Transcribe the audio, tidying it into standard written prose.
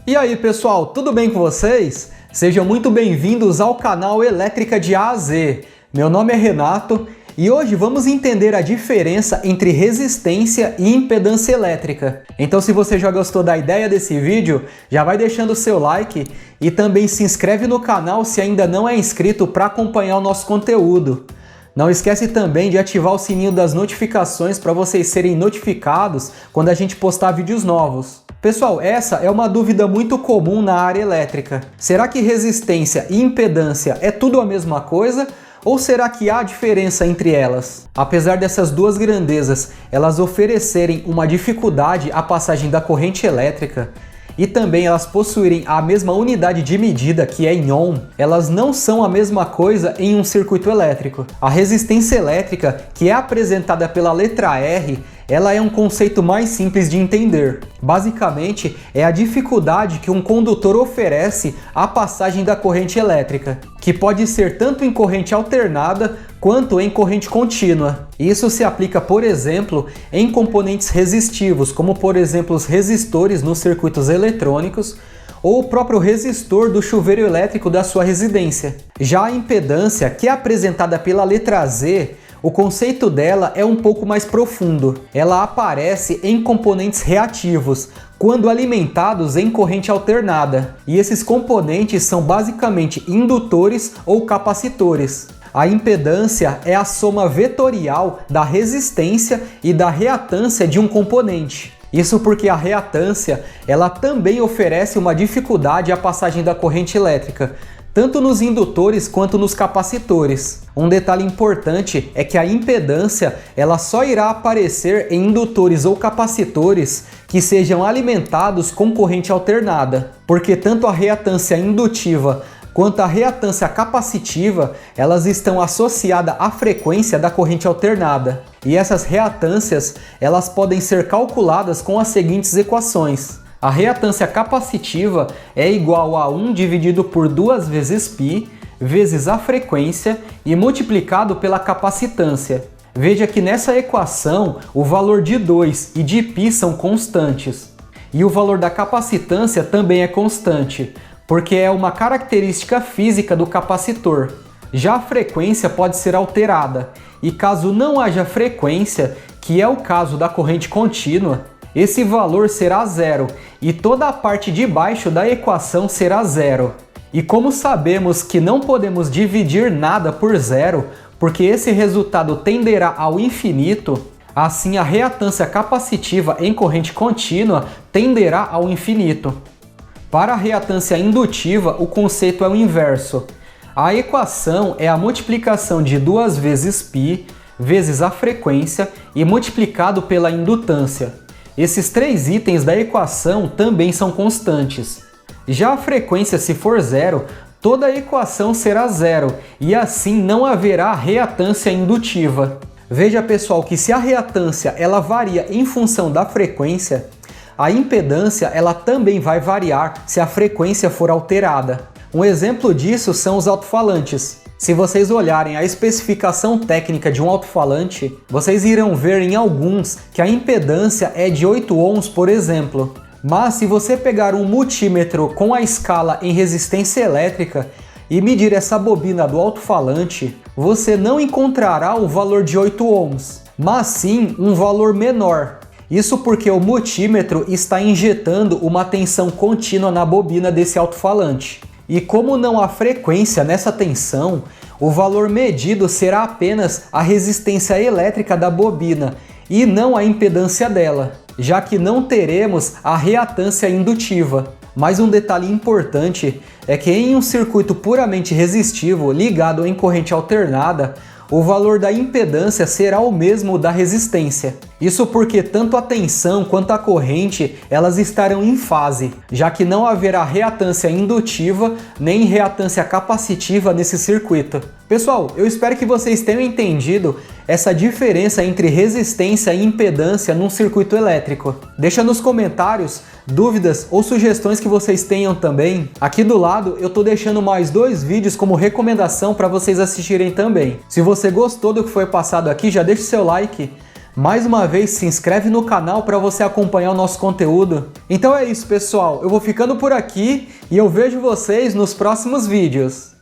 E aí pessoal, tudo bem com vocês? Sejam muito bem-vindos ao canal Elétrica de A a Z. Meu nome é Renato e hoje vamos entender a diferença entre resistência e impedância elétrica. Então se você já gostou da ideia desse vídeo, já vai deixando o seu like e também se inscreve no canal se ainda não é inscrito para acompanhar o nosso conteúdo. Não esquece também de ativar o sininho das notificações para vocês serem notificados quando a gente postar vídeos novos. Pessoal, essa é uma dúvida muito comum na área elétrica. Será que resistência e impedância é tudo a mesma coisa? Ou será que há diferença entre elas? Apesar dessas duas grandezas, elas oferecerem uma dificuldade à passagem da corrente elétrica, e também elas possuírem a mesma unidade de medida, que é em ohm, elas não são a mesma coisa em um circuito elétrico. A resistência elétrica, que é apresentada pela letra R, ela é um conceito mais simples de entender. Basicamente, é a dificuldade que um condutor oferece à passagem da corrente elétrica, que pode ser tanto em corrente alternada quanto em corrente contínua. Isso se aplica, por exemplo, em componentes resistivos, como por exemplo os resistores nos circuitos eletrônicos, ou o próprio resistor do chuveiro elétrico da sua residência. Já a impedância, que é apresentada pela letra Z, o conceito dela é um pouco mais profundo. Ela aparece em componentes reativos, quando alimentados em corrente alternada. E esses componentes são basicamente indutores ou capacitores. A impedância é a soma vetorial da resistência e da reatância de um componente. Isso porque a reatância, ela também oferece uma dificuldade à passagem da corrente elétrica, tanto nos indutores quanto nos capacitores. Um detalhe importante é que a impedância ela só irá aparecer em indutores ou capacitores que sejam alimentados com corrente alternada, porque tanto a reatância indutiva quanto a reatância capacitiva, elas estão associadas à frequência da corrente alternada. E essas reatâncias, elas podem ser calculadas com as seguintes equações. A reatância capacitiva é igual a 1 dividido por 2 vezes π, vezes a frequência e multiplicado pela capacitância. Veja que nessa equação, o valor de 2 e de π são constantes. E o valor da capacitância também é constante, porque é uma característica física do capacitor. Já a frequência pode ser alterada, e caso não haja frequência, que é o caso da corrente contínua, esse valor será zero e toda a parte de baixo da equação será zero. E como sabemos que não podemos dividir nada por zero, porque esse resultado tenderá ao infinito, assim a reatância capacitiva em corrente contínua tenderá ao infinito. Para a reatância indutiva, o conceito é o inverso. A equação é a multiplicação de 2 vezes π vezes a frequência e multiplicado pela indutância. Esses três itens da equação também são constantes. Já a frequência, se for zero, toda a equação será zero e assim não haverá reatância indutiva. Veja pessoal que se a reatância ela varia em função da frequência, a impedância ela também vai variar se a frequência for alterada. Um exemplo disso são os alto-falantes. Se vocês olharem a especificação técnica de um alto-falante, vocês irão ver em alguns que a impedância é de 8 ohms, por exemplo. Mas se você pegar um multímetro com a escala em resistência elétrica e medir essa bobina do alto-falante, você não encontrará o valor de 8 ohms, mas sim um valor menor. Isso porque o multímetro está injetando uma tensão contínua na bobina desse alto-falante. E como não há frequência nessa tensão, o valor medido será apenas a resistência elétrica da bobina e não a impedância dela, já que não teremos a reatância indutiva. Mas um detalhe importante é que em um circuito puramente resistivo ligado em corrente alternada, o valor da impedância será o mesmo da resistência. Isso porque tanto a tensão quanto a corrente elas estarão em fase, já que não haverá reatância indutiva nem reatância capacitiva nesse circuito. Pessoal, eu espero que vocês tenham entendido essa diferença entre resistência e impedância num circuito elétrico. Deixa nos comentários dúvidas ou sugestões que vocês tenham também. Aqui do lado eu tô deixando mais 2 vídeos como recomendação para vocês assistirem também. Se você gostou do que foi passado aqui, já deixa o seu like. Mais uma vez, se inscreve no canal para você acompanhar o nosso conteúdo. Então é isso, pessoal. Eu vou ficando por aqui e eu vejo vocês nos próximos vídeos.